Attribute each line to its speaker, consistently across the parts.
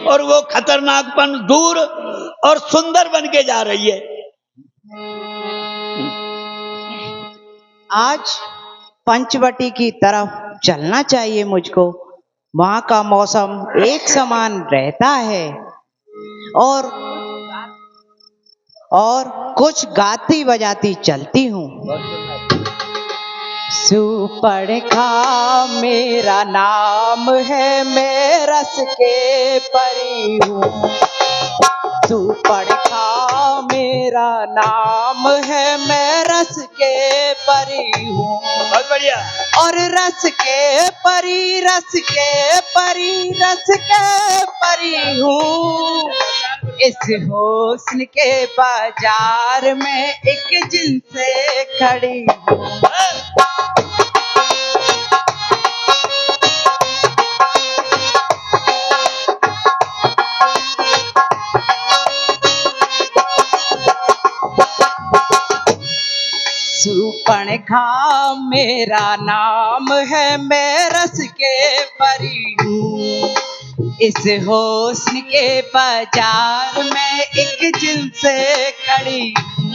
Speaker 1: और वो खतरनाकपन दूर और सुंदर बन के जा रही है।
Speaker 2: आज पंचवटी की तरफ चलना चाहिए मुझको। वहां का मौसम एक समान रहता है और कुछ गाती बजाती चलती हूँ। सुपर्णखा मेरा नाम है, मैं रस के परी हूँ। सुपर्णखा मेरा नाम है, मैं रस के परी हूँ।
Speaker 1: बहुत बढ़िया।
Speaker 2: और रस के परी, रस के परी, रस के परी हूँ। इस हुस्न के बाजार में एक जिनसे खड़ी हूँ। सुपर्णखा मेरा नाम है, मैं रस के परी हूँ। इस हुस्न के बाजार में एक जिनसे खड़ी हूँ।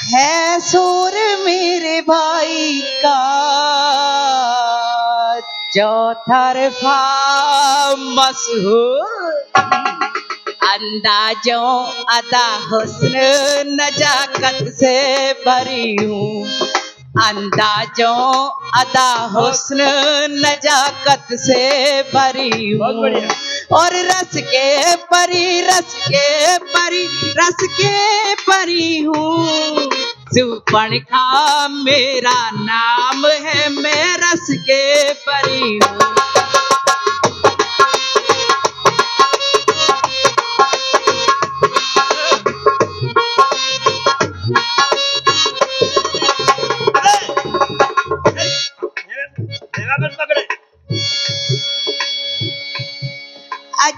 Speaker 2: है सुर मेरे भाई का चौतरफा मशहूर, अंदाजों अदा हुस्न नजाकत से भरी हूँ। अंदाजों अदा हुस्न नजाकत से भरी हूँ। और रस के परी, रस के परी, रस के परी हूँ। सुपर्णखा मेरा नाम है, मैं रस के परी हूँ।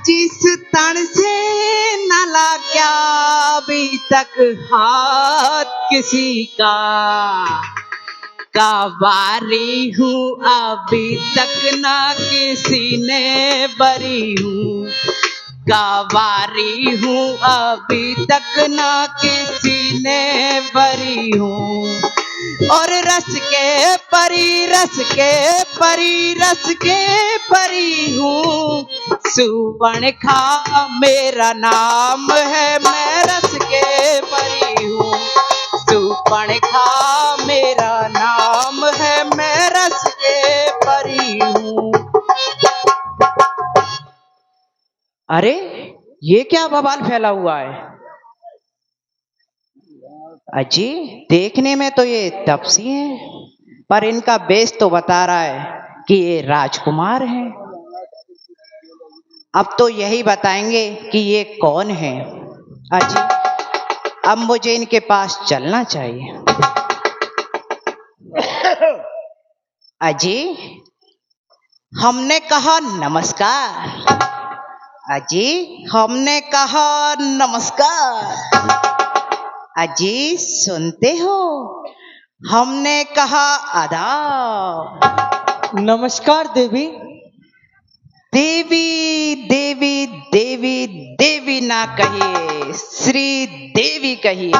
Speaker 2: जिस तन से न लगा अभी तक हाथ किसी का, कवारी हूँ अभी तक ना किसी ने बरी हूँ। कवारी हूँ अभी तक ना किसी ने बरी हूँ। और रस के परी, रस के परी, रस के परी हूँ। सुपर्णखा मेरा नाम है, मैं रस के परी हूँ। सुपर्णखा मेरा नाम है, मैं रस के परी हूँ। अरे ये क्या बवाल फैला हुआ है? अजी देखने में तो ये तपसी हैं, पर इनका बेस तो बता रहा है कि ये राजकुमार हैं। अब तो यही बताएंगे कि ये कौन है। अजी अब मुझे इनके पास चलना चाहिए। अजी हमने कहा नमस्कार। अजी हमने कहा नमस्कार। अजी सुनते हो, हमने कहा आदाब।
Speaker 3: नमस्कार देवी।
Speaker 2: देवी देवी देवी देवी ना कहिए, श्री देवी कहिए।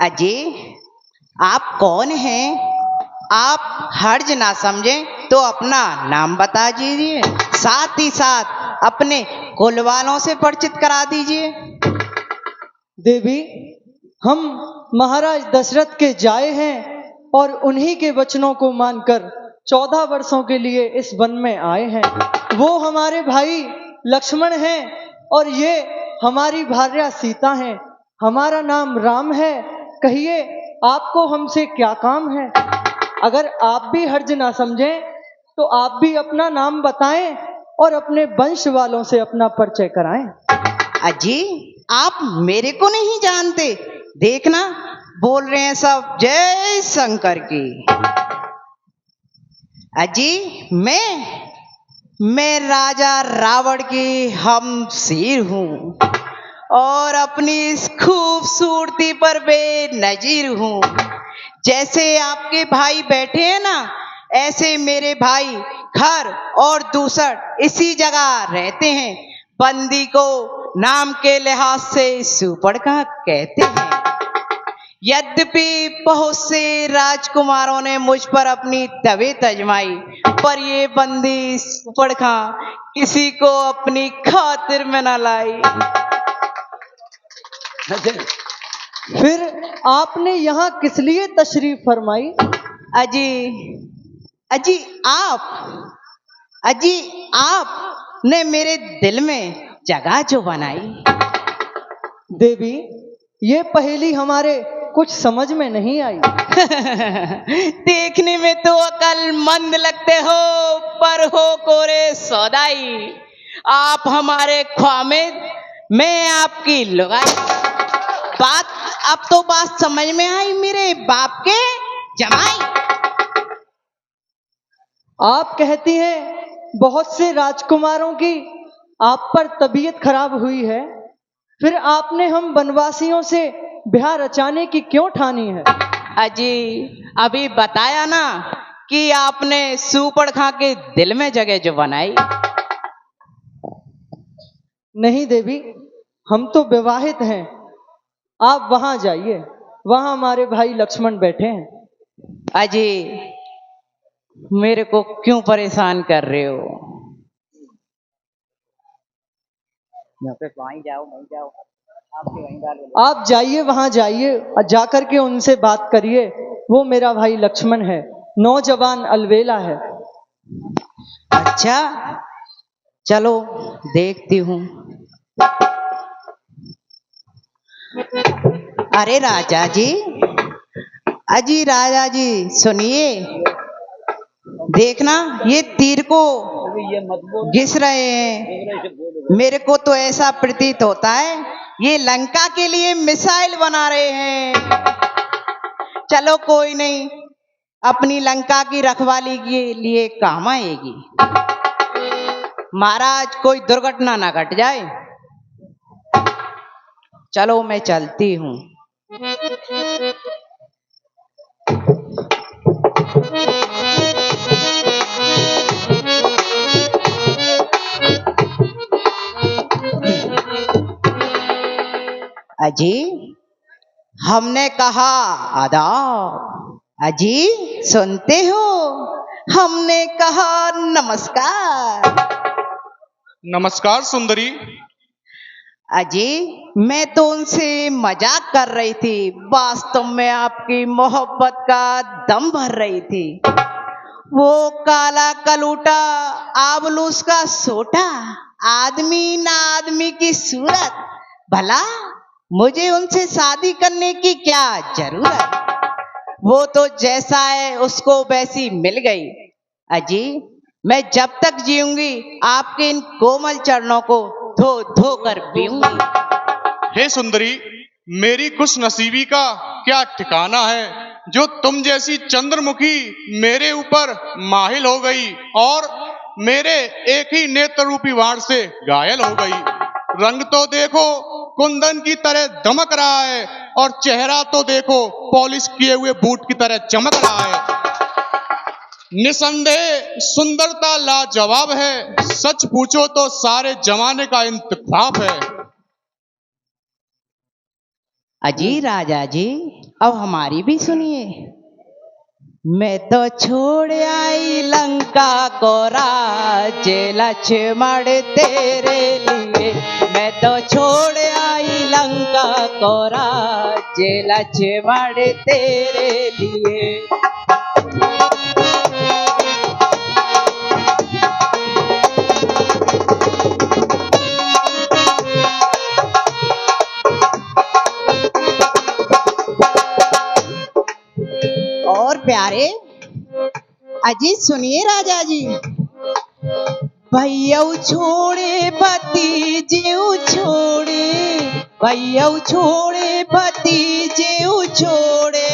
Speaker 2: अजी आप कौन हैं? आप हर्ज ना समझें तो अपना नाम बता दीजिए, साथ ही साथ अपने कुल वालों से परिचित करा दीजिए।
Speaker 3: देवी हम महाराज दशरथ के जाए हैं और उन्हीं के वचनों को मानकर 14 वर्षों के लिए इस वन में आए हैं। वो हमारे भाई लक्ष्मण हैं और ये हमारी भार्या सीता हैं। हमारा नाम राम है। कहिए आपको हमसे क्या काम है? अगर आप भी हर्ज ना समझें तो आप भी अपना नाम बताएं और अपने वंश वालों से अपना परिचय कराएं।
Speaker 2: अजी आप मेरे को नहीं जानते? देखना बोल रहे हैं सब जय शंकर की। अजी मैं राजा रावण की हमशीर हूँ और अपनी इस खूबसूरती पर बेनजीर हूँ। जैसे आपके भाई बैठे हैं ना, ऐसे मेरे भाई घर और दूसर इसी जगह रहते हैं। बंदी को नाम के लिहाज से सुपड़का कहते हैं। यद्यपि बहुत से राजकुमारों ने मुझ पर अपनी तबीयत आजमाई, पर ये बंदी सुपड़खा किसी को अपनी खातिर में न लाई।
Speaker 3: फिर आपने यहाँ किस लिए तशरीफ फरमाई?
Speaker 2: अजी अजी आप ने मेरे दिल में जगह जो बनाई।
Speaker 3: देवी, ये पहेली हमारे कुछ समझ में नहीं आई।
Speaker 2: देखने में तो अकलमंद लगते हो, पर हो कोरे सौदाई। आप हमारे ख्वामेद, मैं आपकी लुगाई। बात समझ में आई मेरे बाप के जमाई।
Speaker 3: आप कहती हैं बहुत से राजकुमारों की आप पर तबीयत खराब हुई है, फिर आपने हम बनवासियों से ब्याह रचाने की क्यों ठानी है?
Speaker 2: अजी अभी बताया ना कि आपने सुपड़खा के दिल में जगह जो बनाई।
Speaker 3: नहीं देवी, हम तो विवाहित हैं। आप वहां जाइए, वहां हमारे भाई लक्ष्मण बैठे हैं।
Speaker 2: अजी मेरे को क्यों परेशान कर रहे हो? वहीं जाओ
Speaker 3: आप जाइए, वहां जाइए और जाकर के उनसे बात करिए। वो मेरा भाई लक्ष्मण है, नौजवान अलवेला है।
Speaker 2: अच्छा चलो देखती हूँ। अरे राजा जी, अजी राजा जी सुनिए, देखना ये तीर को घिस रहे हैं। मेरे को तो ऐसा प्रतीत होता है ये लंका के लिए मिसाइल बना रहे हैं। चलो कोई नहीं, अपनी लंका की रखवाली के लिए काम आएगी। महाराज कोई दुर्घटना ना घट जाए। चलो मैं चलती हूँ। अजी हमने कहा आदाब। अजी सुनते हो, हमने कहा नमस्कार।
Speaker 4: नमस्कार सुंदरी।
Speaker 2: अजी मैं तो उनसे मजाक कर रही थी, वास्तव में आपकी मोहब्बत का दम भर रही थी। वो काला कलूटा आबलूस का सोटा, आदमी ना आदमी की सूरत, भला मुझे उनसे शादी करने की क्या जरूरत? वो तो जैसा है उसको वैसी मिल गई। अजी मैं जब तक जीऊंगी आपके इन कोमल चरणों को धो धो कर पीऊंगी।
Speaker 4: हे सुंदरी, मेरी खुश नसीबी का क्या ठिकाना है जो तुम जैसी चंद्रमुखी मेरे ऊपर माहिल हो गई और मेरे एक ही नेत्र रूपी वाण से घायल हो गई। रंग तो देखो कुंदन की तरह दमक रहा है और चेहरा तो देखो पॉलिश किए हुए बूट की तरह चमक रहा है। निसंदेह सुंदरता लाजवाब है, सच पूछो तो सारे जमाने का इंतखाब है।
Speaker 2: अजी राजा जी अब हमारी भी सुनिए। मैं तो छोड़ आई लंका को राज्य लक्ष्मण तेरे लिए। मैं तो छोड़ आई लंका को राज्य लक्ष्मण तेरे लिए। और प्यारे अजी सुनिए राजा जी। भैया छोड़े भतीजे छोड़े, भैया छोड़े भतीजे छोड़े,